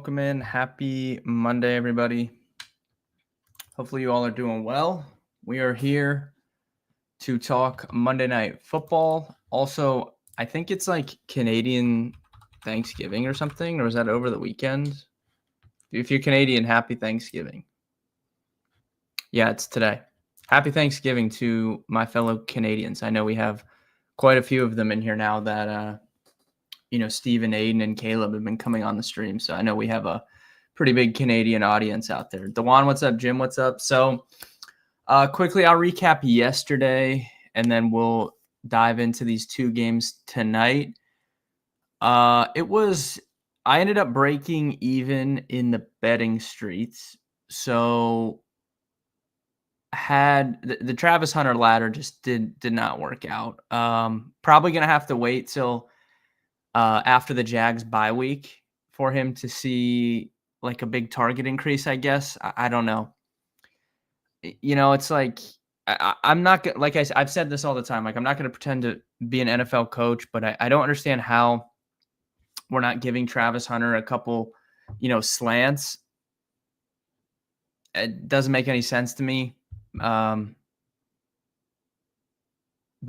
welcome in. Happy Monday, everybody. Hopefully you all are doing well. We are here to talk Monday Night Football. Also, I think it's like Canadian Thanksgiving or something, or is that over the weekend? If you're Canadian, happy Thanksgiving. Yeah, it's today. Happy Thanksgiving to my fellow Canadians. I know we have quite a few of them in here now that Steve and Aiden and Caleb have been coming on the stream. So I know we have a pretty big Canadian audience out there. Dewan, what's up? Jim, what's up? So quickly, I'll recap yesterday, and then we'll dive into these two games tonight. I ended up breaking even in the betting streets. So had the Travis Hunter ladder just did not work out. Probably going to have to wait till after the Jags bye week for him to see like a big target increase, I guess. I don't know. It's like I'm not – like I've said this all the time. Like I'm not going to pretend to be an NFL coach, but I don't understand how we're not giving Travis Hunter a couple, slants. It doesn't make any sense to me. But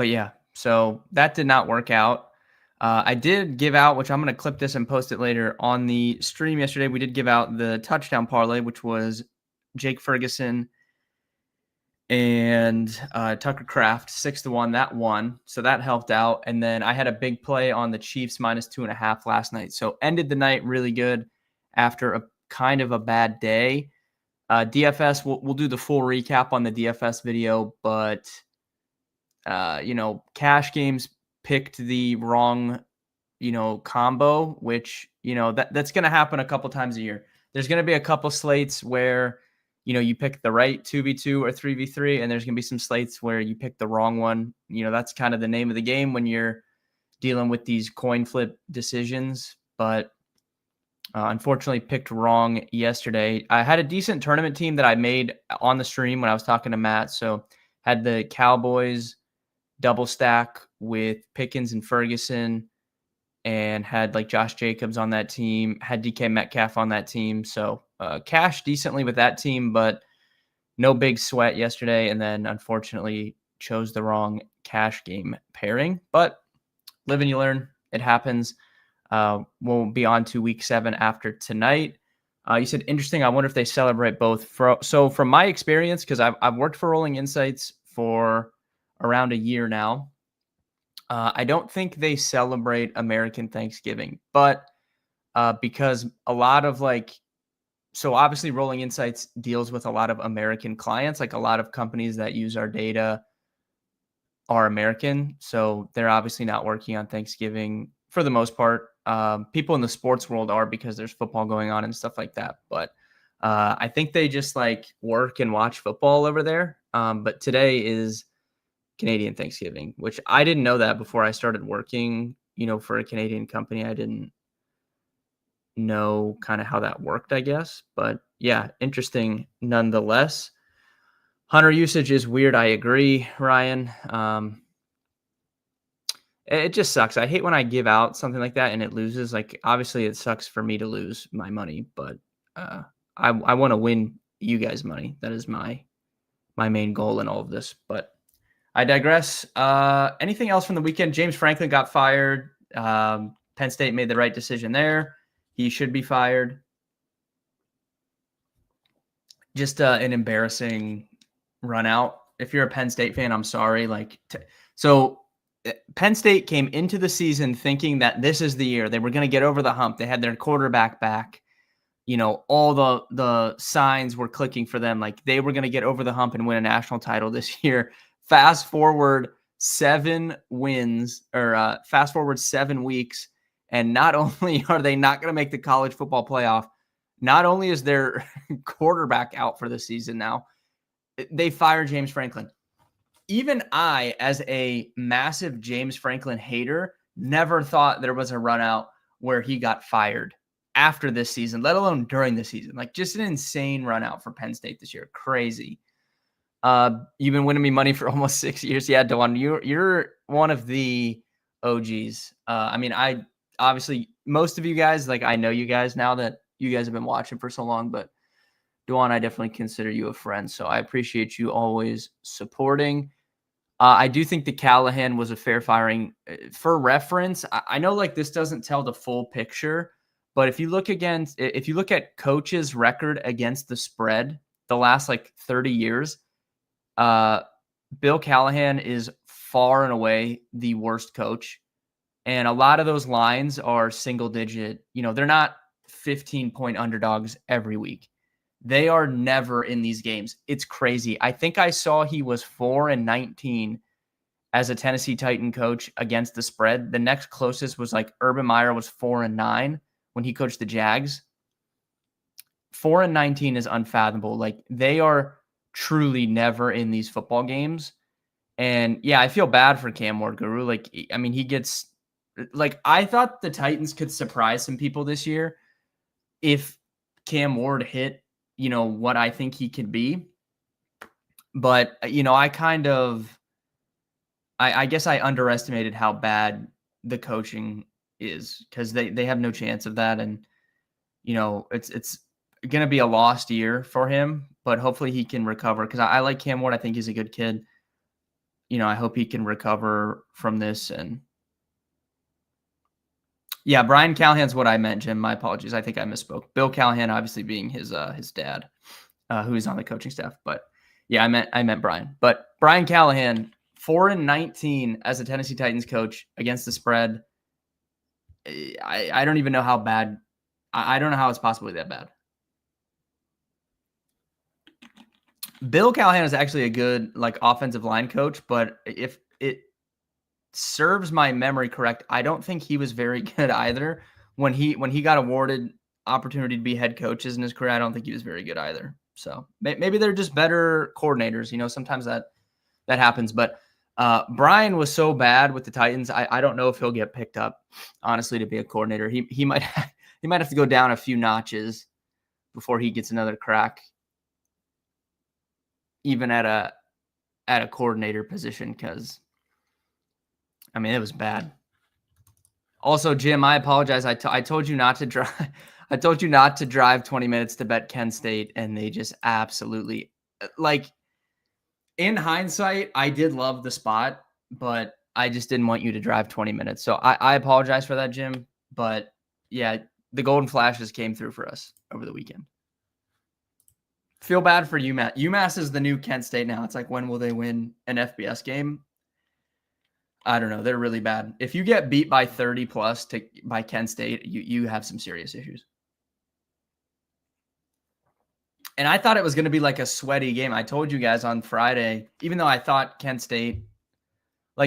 yeah, so that did not work out. I did give out, which I'm going to clip this and post it later on the stream yesterday. We did give out the touchdown parlay, which was Jake Ferguson and Tucker Kraft 6-1. That won, so that helped out. And then I had a big play on the Chiefs -2.5 last night. So ended the night really good after a kind of a bad day. DFS, we'll do the full recap on the DFS video, but cash games picked the wrong, combo, which, that's going to happen a couple times a year. There's going to be a couple slates where, you pick the right 2v2 or 3v3, and there's going to be some slates where you pick the wrong one. That's kind of the name of the game when you're dealing with these coin flip decisions. But unfortunately picked wrong yesterday. I had a decent tournament team that I made on the stream when I was talking to Matt. So had the Cowboys double stack with Pickens and Ferguson, and had like Josh Jacobs on that team, had DK Metcalf on that team. So cash decently with that team, but no big sweat yesterday. And then unfortunately chose the wrong cash game pairing, but live and you learn. It happens. We'll be on to week 7 after tonight. You said interesting. I wonder if they celebrate both. So from my experience, because I've worked for Rolling Insights for around a year now, I don't think they celebrate American Thanksgiving, but because a lot of so obviously Rolling Insights deals with a lot of American clients, like a lot of companies that use our data are American. So they're obviously not working on Thanksgiving for the most part. People in the sports world are, because there's football going on and stuff like that. But I think they just work and watch football over there. But today is Canadian Thanksgiving, which I didn't know that before I started working, for a Canadian company. I didn't know kind of how that worked, I guess. But yeah, interesting nonetheless. Hunter usage is weird. I agree, Ryan. It just sucks. I hate when I give out something like that and it loses. Like, obviously it sucks for me to lose my money, but I want to win you guys money. That is my main goal in all of this, but I digress. Anything else from the weekend? James Franklin got fired. Penn State made the right decision there. He should be fired. Just an embarrassing run out. If you're a Penn State fan, I'm sorry. So Penn State came into the season thinking that this is the year they were going to get over the hump. They had their quarterback back. All the signs were clicking for them. Like they were going to get over the hump and win a national title this year. Fast forward 7 wins, or fast forward 7 weeks, and not only are they not going to make the college football playoff, not only is their quarterback out for the season now, they fired James Franklin. Even I, as a massive James Franklin hater, never thought there was a run out where he got fired after this season, let alone during the season. Just an insane run out for Penn State this year. Crazy. You've been winning me money for almost 6 years. Yeah, Dewan, you're one of the OGs. I obviously most of you guys, I know you guys now that you guys have been watching for so long, but Duan, I definitely consider you a friend. So I appreciate you always supporting. I do think the Callahan was a fair firing. For reference, I know like this doesn't tell the full picture, but if you look at coaches' record against the spread the last like 30 years, Bill Callahan is far and away the worst coach. And a lot of those lines are single digit. They're not 15-point underdogs every week. They are never in these games. It's crazy. I think I saw he was 4-19 as a Tennessee Titan coach against the spread. The next closest was like Urban Meyer was 4-9 when he coached the Jags. 4-19 is unfathomable. Like they are truly never in these football games. And yeah, I feel bad for Cam Ward, Guru. Like, I mean, he gets like, I thought the Titans could surprise some people this year if Cam Ward hit, what I think he could be. But, I guess I underestimated how bad the coaching is because they have no chance of that. And, it's going to be a lost year for him, but hopefully he can recover because I like Cam Ward. I think he's a good kid. I hope he can recover from this. And yeah, Brian Callahan's what I meant, Jim. My apologies. I think I misspoke. Bill Callahan, obviously being his dad, who is on the coaching staff. But yeah, I meant Brian. But Brian Callahan, 4-19 as a Tennessee Titans coach against the spread. I don't even know how bad. I don't know how it's possibly that bad. Bill Callahan is actually a good offensive line coach, but if it serves my memory correct, I don't think he was very good either. When he got awarded opportunity to be head coaches in his career, I don't think he was very good either. So maybe they're just better coordinators. Sometimes that happens. But Brian was so bad with the Titans. I don't know if he'll get picked up, honestly, to be a coordinator. He might have to go down a few notches before he gets another crack, even at a coordinator position, because I mean, it was bad. Also, Jim, I apologize. I told you not to drive. I told you not to drive 20 minutes to bet Kent State, and they just absolutely in hindsight, I did love the spot, but I just didn't want you to drive 20 minutes. So I apologize for that, Jim. But yeah, the Golden Flashes came through for us over the weekend. Feel bad for UMass. UMass is the new Kent State now. It's like, when will they win an FBS game? I don't know. They're really bad. If you get beat by 30 plus by Kent State, you have some serious issues. And I thought it was going to be like a sweaty game. I told you guys on Friday, even though I thought Kent State,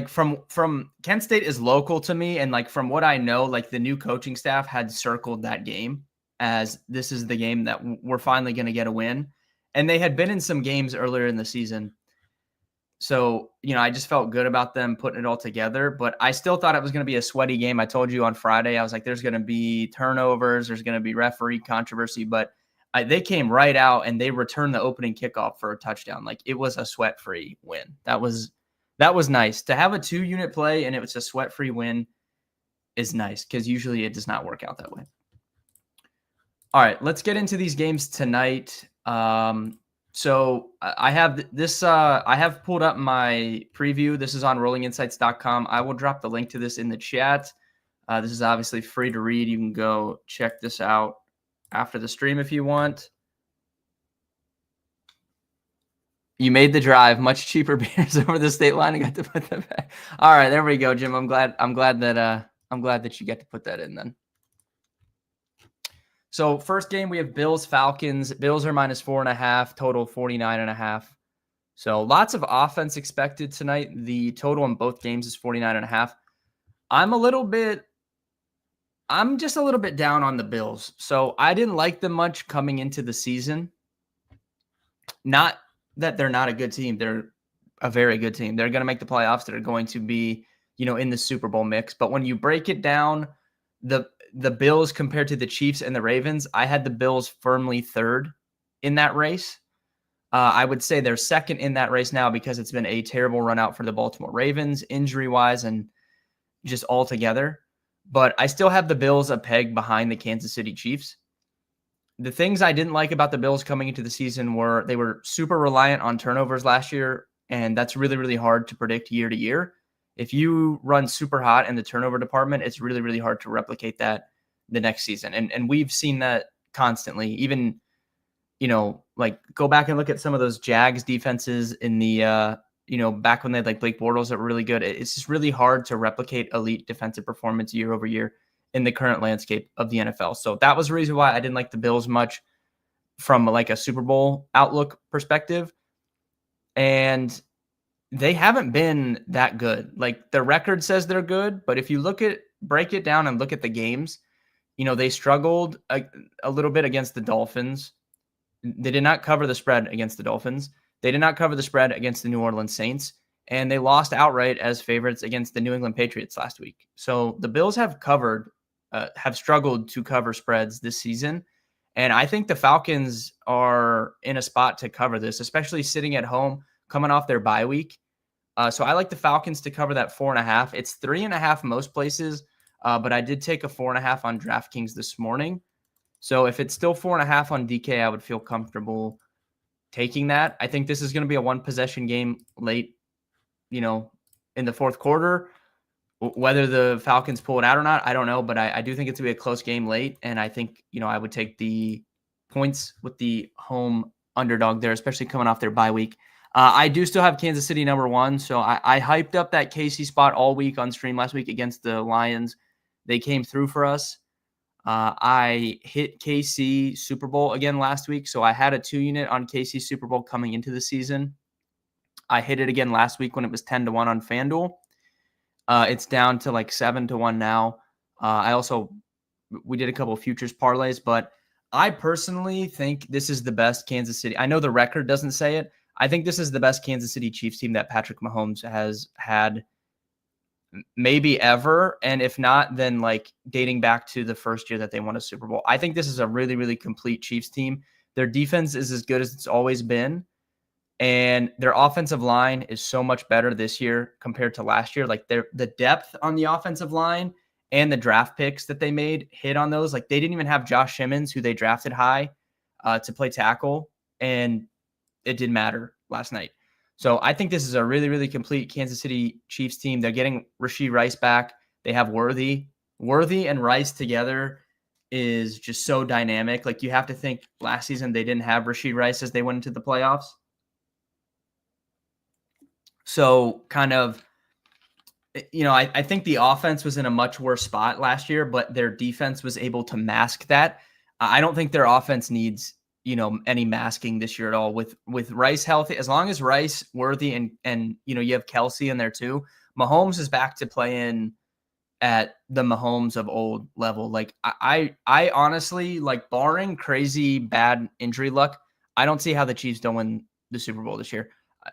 from Kent State is local to me. And from what I know, the new coaching staff had circled that game as this is the game that we're finally going to get a win. And they had been in some games earlier in the season. So, I just felt good about them putting it all together, but I still thought it was going to be a sweaty game. I told you on Friday, I was like, there's going to be turnovers. There's going to be referee controversy, but they came right out and they returned the opening kickoff for a touchdown. It was a sweat-free win. That was nice to have a 2-unit play. And it was a sweat-free win is nice because usually it does not work out that way. All right, let's get into these games tonight. So I have this, I have pulled up my preview. This is on rollinginsights.com. I will drop the link to this in the chat. This is obviously free to read. You can go check this out after the stream if you want. You made the drive. Much cheaper beers over the state line. I got to put that back. All right, there we go, Jim. I'm glad that you get to put that in then. So first game, we have Bills-Falcons. Bills are -4.5, total 49.5. So lots of offense expected tonight. The total in both games is 49.5. I'm just a little bit down on the Bills. So I didn't like them much coming into the season. Not that they're not a good team. They're a very good team. They're going to make the playoffs. They're going to be, in the Super Bowl mix. But when you break it down, the Bills compared to the Chiefs and the Ravens, I had the Bills firmly third in that race. I would say they're second in that race now because it's been a terrible run out for the Baltimore Ravens, injury-wise and just altogether. But I still have the Bills a peg behind the Kansas City Chiefs. the things I didn't like about the Bills coming into the season were they were super reliant on turnovers last year, and that's really, really hard to predict year to year. If you run super hot in the turnover department, it's really, really hard to replicate that the next season. And we've seen that constantly. Even, like go back and look at some of those Jags defenses in the back when they had like Blake Bortles that were really good. It's just really hard to replicate elite defensive performance year over year in the current landscape of the NFL. So that was the reason why I didn't like the Bills much from like a Super Bowl outlook perspective. And they haven't been that good. Like the record says they're good, but if you break it down and look at the games, they struggled a little bit against the Dolphins. They did not cover the spread against the Dolphins. They did not cover the spread against the New Orleans Saints, and they lost outright as favorites against the New England Patriots last week. So the Bills have struggled to cover spreads this season, and I think the Falcons are in a spot to cover this, especially sitting at home, coming off their bye week. So I like the Falcons to cover that 4.5. It's 3.5 most places, but I did take a 4.5 on DraftKings this morning. So if it's still 4.5 on DK, I would feel comfortable taking that. I think this is going to be a one possession game late, in the fourth quarter. Whether the Falcons pull it out or not, I don't know, but I do think it's going to be a close game late. And I think, I would take the points with the home underdog there, especially coming off their bye week. I do still have Kansas City number 1. So I hyped up that KC spot all week on stream last week against the Lions. They came through for us. I hit KC Super Bowl again last week. So I had a 2-unit on KC Super Bowl coming into the season. I hit it again last week when it was 10-1 on FanDuel. It's down to like 7-1 now. We did a couple of futures parlays, but I personally think this is the best Kansas City. I know the record doesn't say it. I think this is the best Kansas City Chiefs team that Patrick Mahomes has had maybe ever. And if not, then like dating back to the first year that they won a Super Bowl. I think this is a really, really complete Chiefs team. Their defense is as good as it's always been. And their offensive line is so much better this year compared to last year. Like the depth on the offensive line and the draft picks that they made hit on those. Like they didn't even have Josh Simmons, who they drafted high, to play tackle. And it didn't matter last night. So I think this is a really, really complete Kansas City Chiefs team. They're getting Rashee Rice back. They have Worthy. Worthy and Rice together is just so dynamic. Like you have to think last season they didn't have Rashee Rice as they went into the playoffs. So kind of, I think the offense was in a much worse spot last year, but their defense was able to mask that. I don't think their offense needs, any masking this year at all. With Rice healthy, as long as Rice, Worthy, and you have Kelsey in there too, Mahomes is back to playing at the Mahomes of old level. Like I honestly, like barring crazy bad injury luck, I don't see how the Chiefs don't win the Super Bowl this year.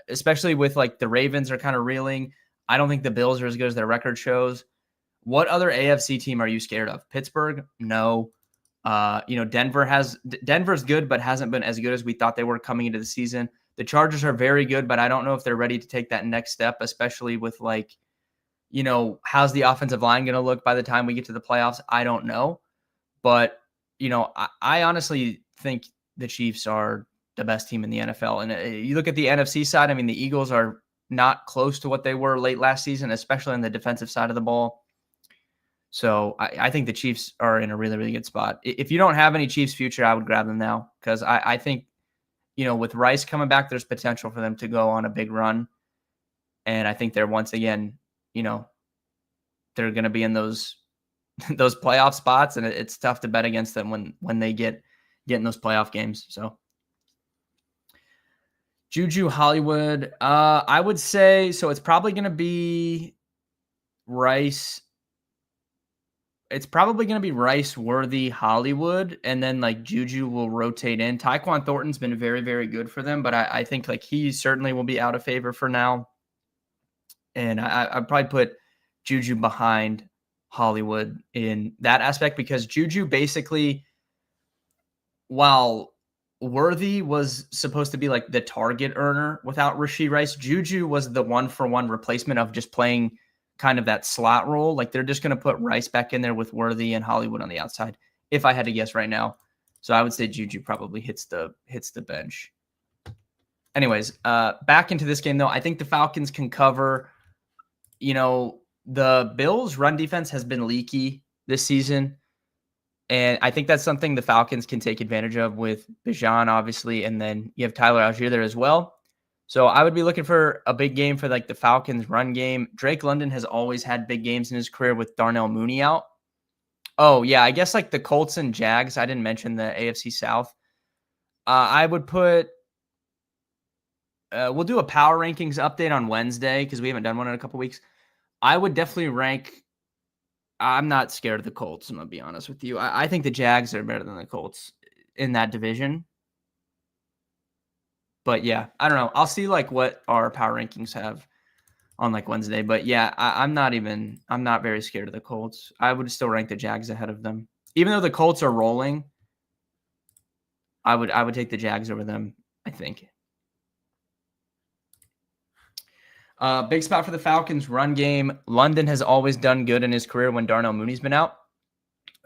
Especially with like the Ravens are kind of reeling. I don't think the Bills are as good as their record shows. What other AFC team are you scared of? Pittsburgh? No. Denver's good, but hasn't been as good as we thought they were coming into the season. The Chargers are very good, but I don't know if they're ready to take that next step, especially with like, how's the offensive line going to look by the time we get to the playoffs? I don't know. But, I honestly think the Chiefs are the best team in the NFL. And you look at the NFC side, I mean, the Eagles are not close to what they were late last season, especially on the defensive side of the ball. So I think the Chiefs are in a really, really good spot. If you don't have any Chiefs future, I would grab them now because I think, with Rice coming back, there's potential for them to go on a big run. And I think they're once again, they're going to be in those playoff spots, and it's tough to bet against them when they get in those playoff games. So Juju Hollywood, I would say, so it's probably going to be Rice. It's probably going to be Rice, Worthy, Hollywood, and then like Juju will rotate in. Tyquan Thornton's been very, very good for them, but I think like he certainly will be out of favor for now. And I'd probably put Juju behind Hollywood in that aspect because Juju basically, while Worthy was supposed to be like the target earner without Rashee Rice, Juju was the 1-for-1 replacement of just playing kind of that slot role. Like they're just going to put Rice back in there with Worthy and Hollywood on the outside, if I had to guess right now. So I would say Juju probably hits the bench. Anyways, back into this game though. I think the Falcons can cover. The Bills' run defense has been leaky this season. And I think that's something the Falcons can take advantage of with Bijan, obviously, and then you have Tyler Algier there as well. So I would be looking for a big game for like the Falcons run game. Drake London has always had big games in his career with Darnell Mooney out. Oh, yeah, I guess like the Colts and Jags. I didn't mention the AFC South. I would put we'll do a power rankings update on Wednesday because we haven't done one in a couple weeks. I would definitely rank. I'm not scared of the Colts. I'm going to be honest with you. I think the Jags are better than the Colts in that division. But yeah, I don't know. I'll see like what our power rankings have on like Wednesday. But yeah, I'm not very scared of the Colts. I would still rank the Jags ahead of them. Even though the Colts are rolling, I would take the Jags over them, I think. Big spot for the Falcons run game. London has always done good in his career when Darnell Mooney's been out.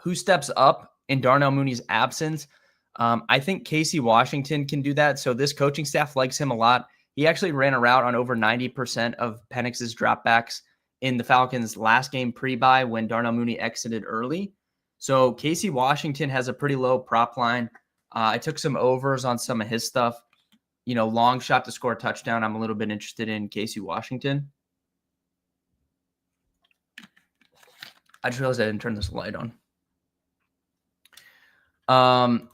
Who steps up in Darnell Mooney's absence? I think Casey Washington can do that. So this coaching staff likes him a lot. He actually ran a route on over 90% of Penix's dropbacks in the Falcons' last game pre-bye when Darnell Mooney exited early. So Casey Washington has a pretty low prop line. I took some overs on some of his stuff. Long shot to score a touchdown. I'm a little bit interested in Casey Washington. I just realized I didn't turn this light on.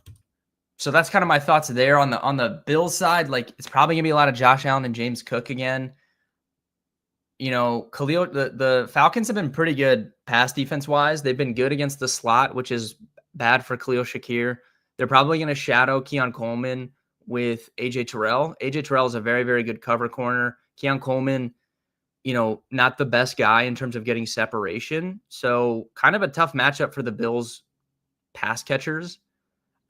So that's kind of my thoughts there on the Bills side. Like it's probably gonna be a lot of Josh Allen and James Cook again. Khalil, the Falcons have been pretty good pass defense wise. They've been good against the slot, which is bad for Khalil Shakir. They're probably going to shadow Keon Coleman with AJ Terrell. AJ Terrell is a very, very good cover corner. Keon Coleman, not the best guy in terms of getting separation. So kind of a tough matchup for the Bills pass catchers.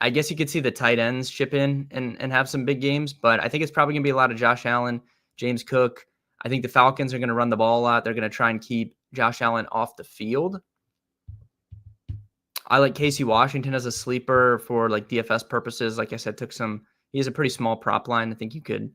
I guess you could see the tight ends chip in and have some big games, but I think it's probably going to be a lot of Josh Allen, James Cook. I think the Falcons are going to run the ball a lot. They're going to try and keep Josh Allen off the field. I like Casey Washington as a sleeper for like DFS purposes. Like I said, he has a pretty small prop line. I think you could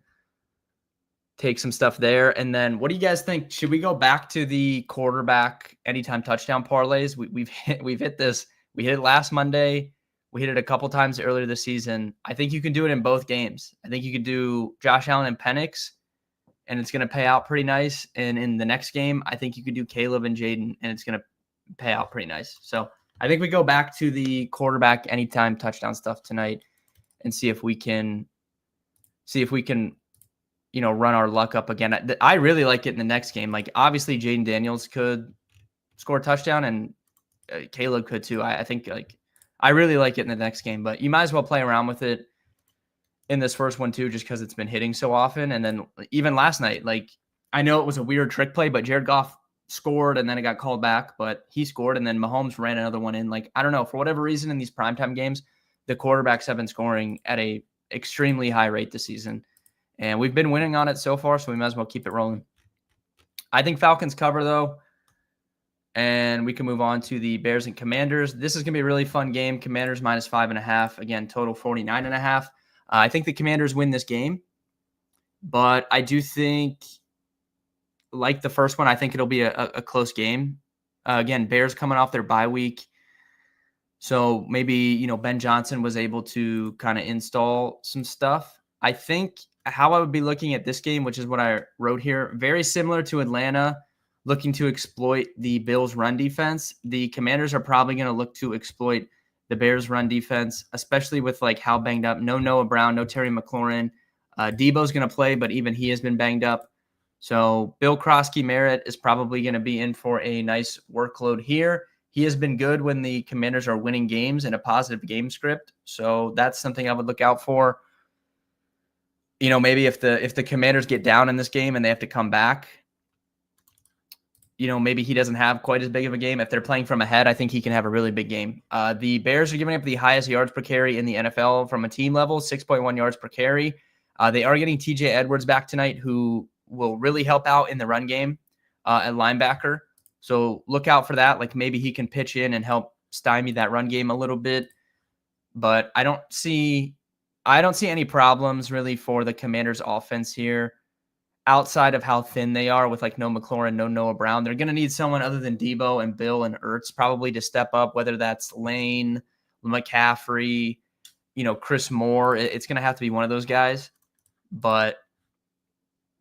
take some stuff there. And then what do you guys think? Should we go back to the quarterback anytime touchdown parlays? We've hit this. We hit it last Monday. We hit it a couple times earlier this season. I think you can do it in both games. I think you could do Josh Allen and Penix, and it's going to pay out pretty nice. And in the next game, I think you could do Caleb and Jaden, and it's going to pay out pretty nice. So I think we go back to the quarterback anytime touchdown stuff tonight and see if we can run our luck up again. I really like it in the next game. Like obviously Jaden Daniels could score a touchdown and Caleb could too. I think I really like it in the next game, but you might as well play around with it in this first one too, just because it's been hitting so often. And then even last night, like I know it was a weird trick play, but Jared Goff scored and then it got called back, but he scored and then Mahomes ran another one in. Like, I don't know, for whatever reason in these primetime games, the quarterbacks have been scoring at a extremely high rate this season. And we've been winning on it so far, so we might as well keep it rolling. I think Falcons cover though. And we can move on to the Bears and Commanders. This is going to be a really fun game. Commanders minus 5.5. Again, total 49.5. I think the Commanders win this game. But I do think, like the first one, I think it'll be a close game. Again, Bears coming off their bye week. So maybe, Ben Johnson was able to kind of install some stuff. I think how I would be looking at this game, which is what I wrote here, very similar to Atlanta, looking to exploit the Bills' run defense. The Commanders are probably going to look to exploit the Bears' run defense, especially with like how banged up. No Noah Brown, no Terry McLaurin. Debo's going to play, but even he has been banged up. So Bill Krosky-Merritt is probably going to be in for a nice workload here. He has been good when the Commanders are winning games in a positive game script. So that's something I would look out for. Maybe if the Commanders get down in this game and they have to come back, maybe he doesn't have quite as big of a game. If they're playing from ahead, I think he can have a really big game. The Bears are giving up the highest yards per carry in the NFL from a team level, 6.1 yards per carry. They are getting TJ Edwards back tonight, who will really help out in the run game at linebacker. So look out for that. Like maybe he can pitch in and help stymie that run game a little bit. but I don't see any problems really for the Commanders offense here outside of how thin they are with like no McLaurin, no Noah Brown. They're going to need someone other than Debo and Bill and Ertz probably to step up, whether that's Lane, McCaffrey, Chris Moore. It's going to have to be one of those guys. But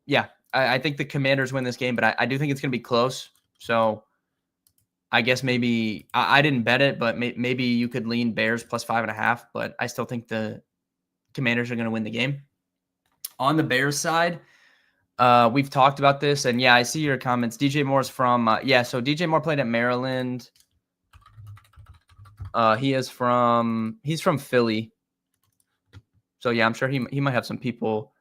yeah, I think the Commanders win this game, but I do think it's going to be close. So I guess maybe I didn't bet it, but maybe you could lean Bears plus 5.5. But I still think the Commanders are going to win the game. On the Bears side, we've talked about this, and yeah, I see your comments. DJ Moore's from so DJ Moore played at Maryland. He's from Philly. So yeah, I'm sure he might have some people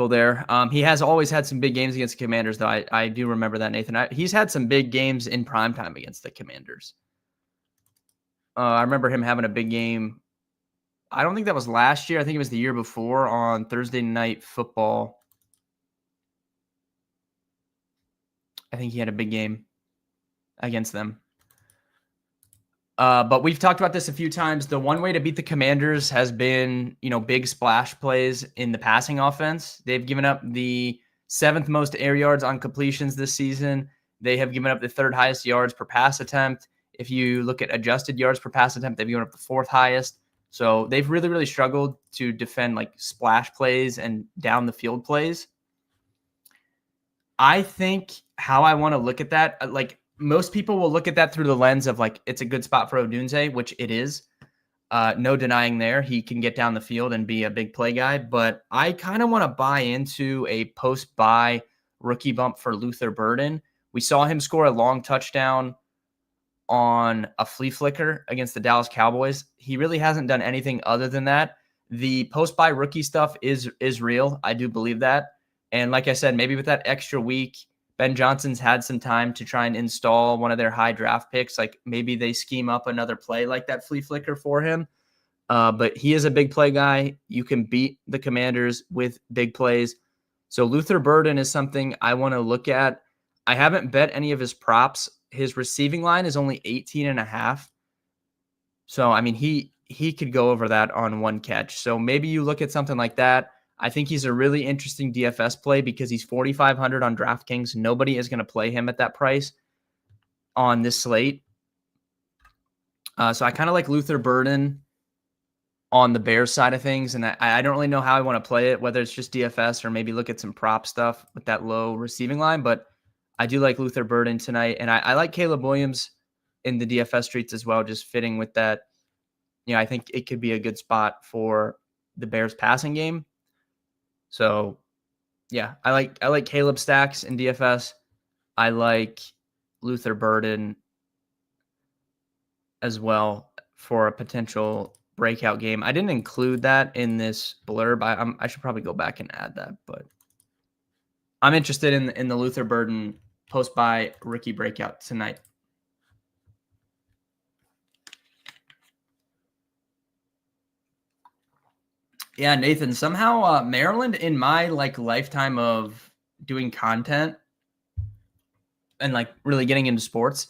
there. He has always had some big games against the Commanders, though. I do remember that, Nathan. He's had some big games in primetime against the Commanders. I remember him having a big game. I don't think that was last year. I think it was the year before on Thursday Night Football. I think he had a big game against them. But we've talked about this a few times. The one way to beat the Commanders has been, big splash plays in the passing offense. They've given up the 7th most air yards on completions this season. They have given up the 3rd highest yards per pass attempt. If you look at adjusted yards per pass attempt, they've given up the 4th highest. So they've really, really struggled to defend like splash plays and down the field plays. I think how I want to look at that, like most people will look at that through the lens of like, it's a good spot for Odunze, which it is. No denying there. He can get down the field and be a big play guy, but I kind of want to buy into a post-bye rookie bump for Luther Burden. We saw him score a long touchdown on a flea flicker against the Dallas Cowboys. He really hasn't done anything other than that. The post-bye rookie stuff is real. I do believe that. And like I said, maybe with that extra week, Ben Johnson's had some time to try and install one of their high draft picks. Like maybe they scheme up another play like that flea flicker for him. But he is a big play guy. You can beat the Commanders with big plays. So Luther Burden is something I want to look at. I haven't bet any of his props. His receiving line is only 18.5. So, I mean, he could go over that on one catch. So maybe you look at something like that. I think he's a really interesting DFS play because he's 4,500 on DraftKings. Nobody is going to play him at that price on this slate. So I kind of like Luther Burden on the Bears side of things. And I don't really know how I want to play it, whether it's just DFS or maybe look at some prop stuff with that low receiving line. But I do like Luther Burden tonight. And I like Caleb Williams in the DFS streets as well, just fitting with that. I think it could be a good spot for the Bears passing game. So, yeah, I like Caleb Stacks in DFS. I like Luther Burden as well for a potential breakout game. I didn't include that in this blurb. I should probably go back and add that, but I'm interested in the Luther Burden post-bye rookie breakout tonight. Yeah, Nathan, somehow Maryland in my lifetime of doing content and really getting into sports,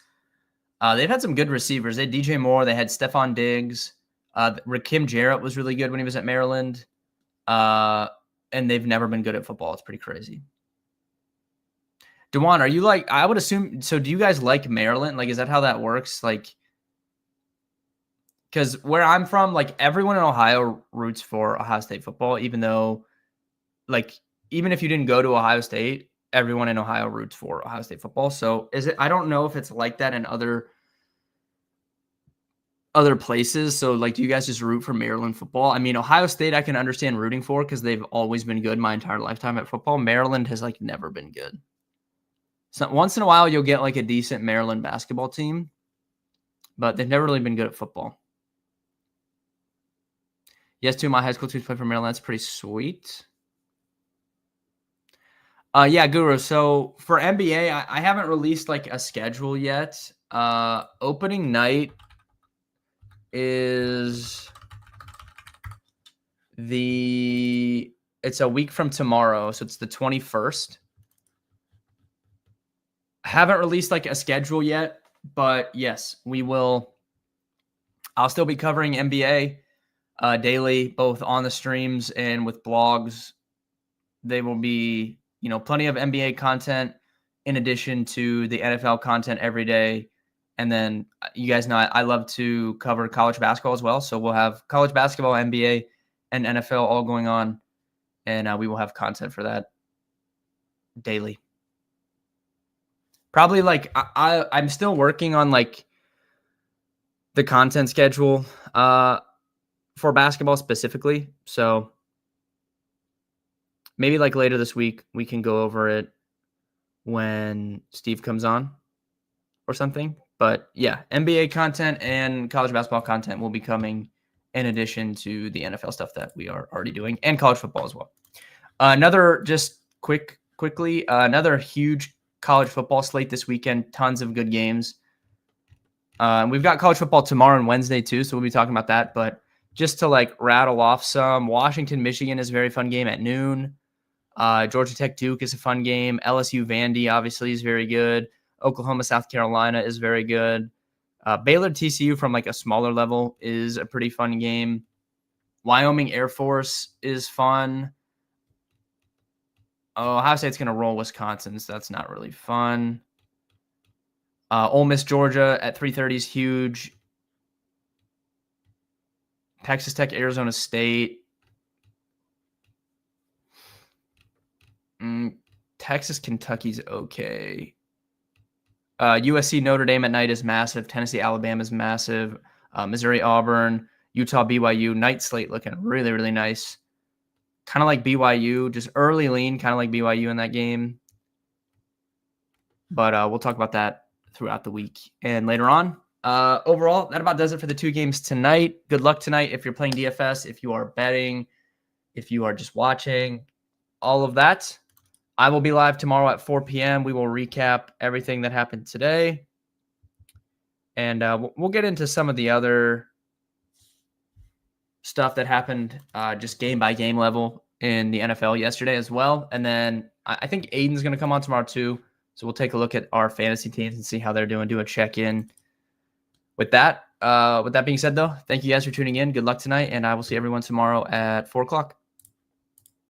they've had some good receivers. They had DJ Moore, they had Stephon Diggs, Rakim Jarrett was really good when he was at Maryland, and they've never been good at football. It's pretty crazy. Dewan, are you I would assume, so do you guys like Maryland? Is that how that works? Because where I'm from, everyone in Ohio roots for Ohio State football, even though, even if you didn't go to Ohio State, everyone in Ohio roots for Ohio State football. So I don't know if it's like that in other places. So do you guys just root for Maryland football? I mean, Ohio State, I can understand rooting for because they've always been good my entire lifetime at football. Maryland has never been good. So once in a while, you'll get a decent Maryland basketball team, but they've never really been good at football. Yes, two of my high school teams play for Maryland. That's pretty sweet. Yeah, Guru. So for NBA, I haven't released a schedule yet. Opening night is it's a week from tomorrow, so it's the 21st. I haven't released a schedule yet, but yes, we will I'll still be covering NBA daily, both on the streams and with blogs. They will be, plenty of NBA content in addition to the NFL content every day. And then you guys know I love to cover college basketball as well. So we'll have college basketball, NBA, and NFL all going on. And we will have content for that daily. Probably I'm still working on the content schedule for basketball specifically. So maybe later this week we can go over it when Steve comes on or something. But yeah, NBA content and college basketball content will be coming in addition to the NFL stuff that we are already doing, and college football as well. Another huge college football slate this weekend. Tons of good games. We've got college football tomorrow and Wednesday too, so we'll be talking about that. But just to rattle off some, Washington, Michigan is a very fun game at noon. Georgia Tech Duke is a fun game. LSU Vandy obviously is very good. Oklahoma South Carolina is very good. Baylor TCU from a smaller level is a pretty fun game. Wyoming Air Force is fun. Ohio State's going to roll Wisconsin, so that's not really fun. Ole Miss Georgia at 3:30 is huge. Texas Tech Arizona State. Texas Kentucky's okay. USC Notre Dame at night is massive. Tennessee Alabama is massive. Missouri Auburn, Utah BYU. Night slate looking really, really nice. Kind of like BYU, just early lean, kind of like BYU in that game. But we'll talk about that throughout the week and later on. Overall, that about does it for the 2 games tonight. Good luck tonight if you're playing DFS, if you are betting, if you are just watching, all of that. I will be live tomorrow at 4 p.m. We will recap everything that happened today. And we'll get into some of the other stuff that happened just game by game level in the NFL yesterday as well. And then I think Aiden's going to come on tomorrow too. So we'll take a look at our fantasy teams and see how they're doing, do a check-in. With that being said, though, thank you guys for tuning in. Good luck tonight, and I will see everyone tomorrow at 4 o'clock.